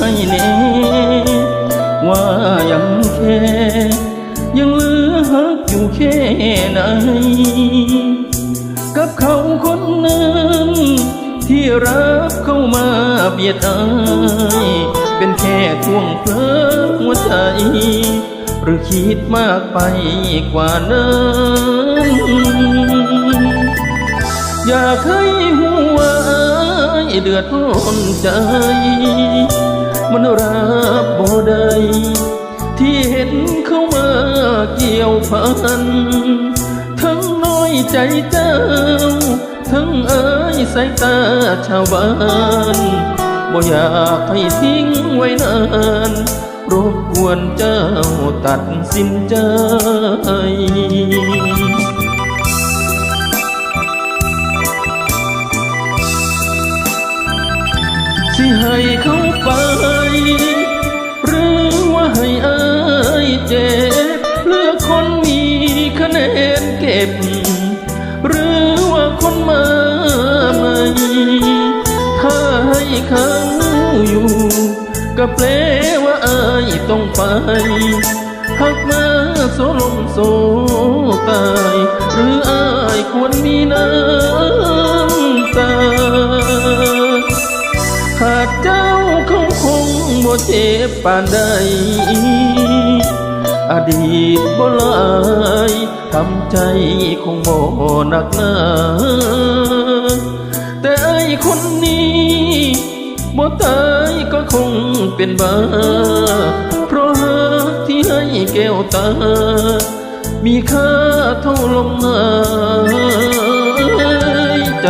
ให้แน่ว่ายังแค่ยังเหลือหักอยู่แค่ไหนกับเขาคนนั้นที่รักเข้ามาเบียดอายเป็นแค่ท่วงเพลิงหัวใจหรือคิดมากไปกว่านั้นอยากให้หัวเดือดร้อนใจมันรับบ่ได้ที่เห็นเข้ามาเกี่ยวพันทั้งน้อยใจเจ้าทั้งเอ่ยสายตาชาวบ้านบ่อยากให้ทิ้งไว้นานรบกวนเจ้าตัดสินใจสิให้เขาไปหรือว่าให้อายเจ็บเลือกคนมีคะแนนเก็บหรือว่าคนมาใหม่ถ้าให้เขาอยู่ก็แปลว่าอายต้องไปหักมาโซลมโซตายหรืออายควรมีน้ำตาหากเจ้าเขาคงบ่เจ็บปานใดอดีตบ่หลายทำใจคงบ่หนักหนาแต่ไอ้คนนี้บ่ตายก็คงเป็นบ้าเพราะหักที่ให้แก้วตามีค่าเท่าลมหายใจ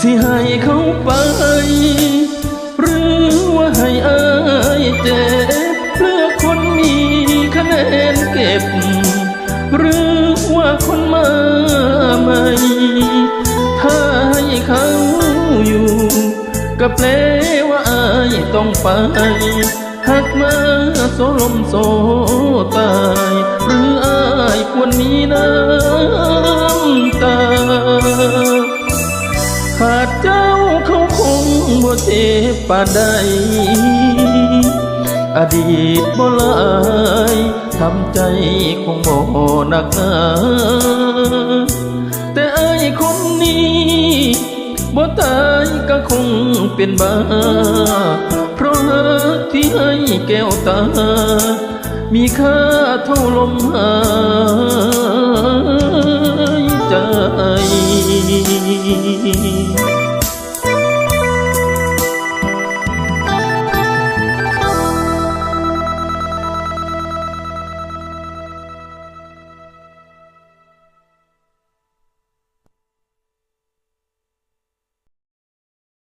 สิให้เขาไปหรือว่าให้อายเจ็บเพื่อคนมีคะแนนเก็บหรือว่าคนมาใหม่ถ้าให้เขาอยู่ก็แปลว่าอายต้องไปหักมาโซลมโซตายหรืออายควรมีน้ำตาหากเจ้าเขาคงบ่เจ็บปานใดอดีตบ่หลายทำใจคงบ่หนักหนาแต่ไอ้คนนี้บ่ตายก็คงเป็นบ้าเพราะหักที่ให้แก้วตามีค่าเท่าลมหายใจ